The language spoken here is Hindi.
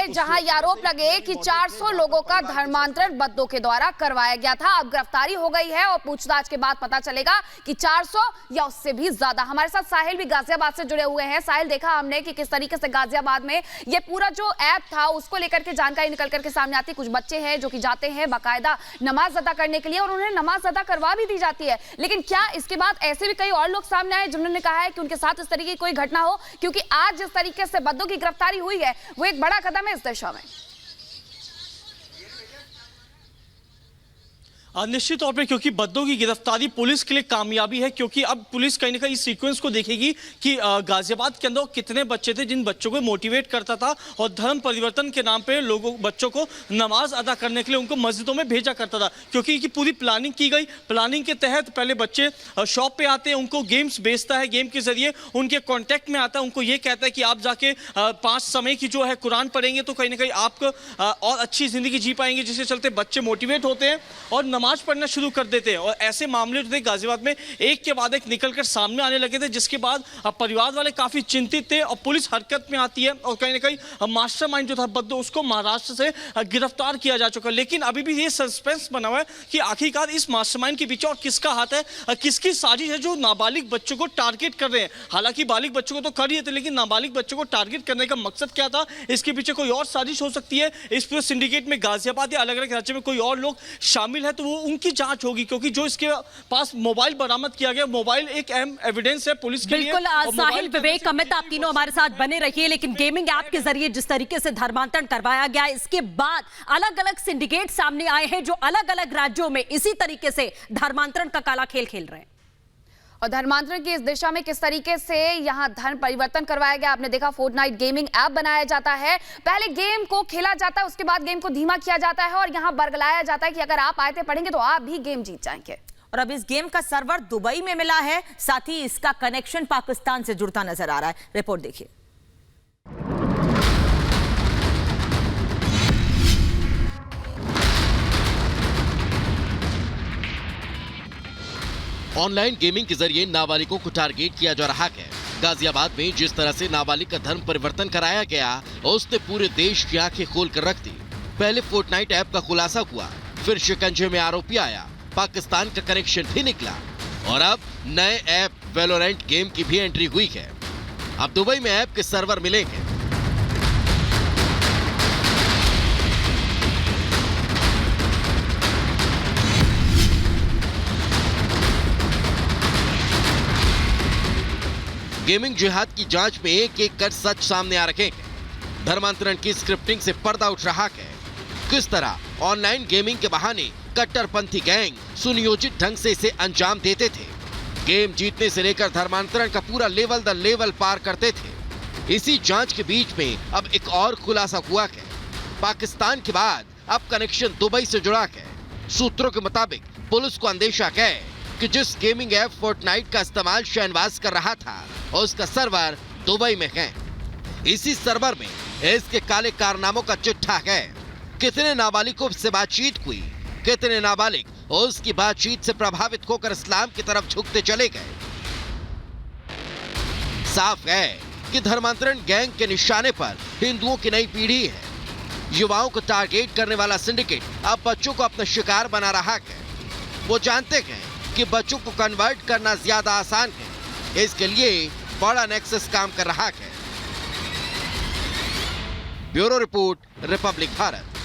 जहां ये आरोप लगे कि 400 लोगों का धर्मांतरण बद्दों के द्वारा करवाया गया था। अब गिरफ्तारी हो गई है और पूछताछ के बाद पता चलेगा कि 400 या उससे भी ज्यादा। हमारे साथ साहिल भी गाजियाबाद से जुड़े हुए हैं। साहिल, देखा हमने कि किस तरीके से गाजियाबाद में ये पूरा जो ऐप था उसको लेकर के जानकारी निकल करके सामने आती। कुछ बच्चे हैं जो कि जाते हैं बाकायदा नमाज अदा करने के लिए और उन्हें नमाज अदा करवा भी दी जाती है, लेकिन क्या इसके बाद ऐसे भी कई और लोग सामने आए जिन्होंने कहा है कि उनके साथ इस तरीके की कोई घटना हो? क्योंकि आज जिस तरीके से बद्दों की गिरफ्तारी हुई है वो एक बड़ा कदम है इस दिशा में। निश्चित तौर पे, क्योंकि बद्दों की गिरफ्तारी पुलिस के लिए कामयाबी है, क्योंकि अब पुलिस कहीं ना कहीं इस सीक्वेंस को देखेगी कि गाजियाबाद के अंदर कितने बच्चे थे जिन बच्चों को मोटिवेट करता था और धर्म परिवर्तन के नाम पे बच्चों को नमाज अदा करने के लिए उनको मस्जिदों में भेजा करता था। क्योंकि इनकी पूरी प्लानिंग की गई। प्लानिंग के तहत पहले बच्चे शॉप पे आते हैं, उनको गेम्स बेचता है, गेम के जरिए उनके कॉन्टैक्ट में आता है, उनको ये कहता है कि आप जाके 5 समय की जो है कुरान पढ़ेंगे तो कहीं ना कहीं आप और अच्छी जिंदगी जी पाएंगे, जिसके चलते बच्चे मोटिवेट होते हैं और नमाज पढ़ना शुरू कर देते हैं। और ऐसे मामले जो थे गाजियाबाद में एक के बाद एक निकलकर सामने आने लगे थे, जिसके बाद परिवार वाले काफी चिंतित थे और पुलिस हरकत में आती है और कहीं ना कहीं मास्टरमाइंड जो था बद्दो उसको महाराष्ट्र से गिरफ्तार किया जा चुका। लेकिन अभी भी ये सस्पेंस बना हुआ है कि आखिरकार इस मास्टरमाइंड के पीछे और किसका हाथ है, किसकी साजिश है जो नाबालिग बच्चों को टारगेट कर रहे हैं। हालांकि बालिग बच्चों को तो कर रही थे, लेकिन नाबालिग बच्चों को टारगेट करने का मकसद क्या था? इसके पीछे कोई और साजिश हो सकती है। इस पूरे सिंडिकेट में गाजियाबाद या अलग अलग राज्य में कोई और लोग शामिल है तो वो उनकी जांच होगी, क्योंकि जो इसके पास मोबाइल बरामद किया गया, मोबाइल एक अहम एविडेंस है पुलिस के लिए। बिल्कुल साहिल, विवेक, अमित, आप तीनों हमारे साथ बने रहिए। लेकिन गेमिंग ऐप के जरिए जिस तरीके से धर्मांतरण करवाया गया, इसके बाद अलग अलग सिंडिकेट सामने आए हैं जो अलग अलग राज्यों में इसी तरीके से धर्मांतरण का काला खेल खेल रहे हैं। और धर्मांतरण की इस दिशा में किस तरीके से यहां धर्म परिवर्तन करवाया गया, आपने देखा। फोर्टनाइट गेमिंग ऐप बनाया जाता है, पहले गेम को खेला जाता है, उसके बाद गेम को धीमा किया जाता है और यहां बरगलाया जाता है कि अगर आप आयतें पढ़ेंगे तो आप भी गेम जीत जाएंगे। और अब इस गेम का सर्वर दुबई में मिला है, साथ ही इसका कनेक्शन पाकिस्तान से जुड़ता नजर आ रहा है। रिपोर्ट देखिए। ऑनलाइन गेमिंग के जरिए नाबालिगों को टारगेट किया जा रहा है। गाजियाबाद में जिस तरह से नाबालिग का धर्म परिवर्तन कराया गया, उसने पूरे देश की आंखें खोल कर रख दी। पहले फोर्टनाइट ऐप का खुलासा हुआ, फिर शिकंजे में आरोपी आया, पाकिस्तान का कनेक्शन भी निकला और अब नए ऐप वैलोरेंट गेम की भी एंट्री हुई है। अब दुबई में ऐप के सर्वर मिलेंगे। गेमिंग जिहाद की जांच में एक एक कर सच सामने आ रहे हैं। धर्मांतरण की स्क्रिप्टिंग से पर्दा उठ रहा है। किस तरह ऑनलाइन गेमिंग के बहाने कट्टरपंथी गैंग सुनियोजित ढंग से इसे अंजाम देते थे। गेम जीतने से लेकर धर्मांतरण का पूरा लेवल द लेवल पार करते थे। इसी जांच के बीच में अब एक और खुलासा हुआ है। पाकिस्तान के बाद अब कनेक्शन दुबई से जुड़ा है। सूत्रों के मुताबिक पुलिस को अंदेशा है कि जिस गेमिंग ऐप फोर्टनाइट का इस्तेमाल शहनवाज कर रहा था, उसका सर्वर दुबई में है। इसी सर्वर में इसके काले कारनामों का चिट्ठा है। कितने नाबालिगों से बातचीत हुई, कितने नाबालिग उसकी बातचीत से प्रभावित होकर इस्लाम की तरफ झुकते चले गए। साफ है कि धर्मांतरण गैंग के निशाने पर हिंदुओं की नई पीढ़ी है। युवाओं को टारगेट करने वाला सिंडिकेट अब बच्चों को अपना शिकार बना रहा है। वो जानते हैं कि बच्चों को कन्वर्ट करना ज्यादा आसान है, इसके लिए बड़ा नेक्सस काम कर रहा है। Bureau report, Republic Bharat.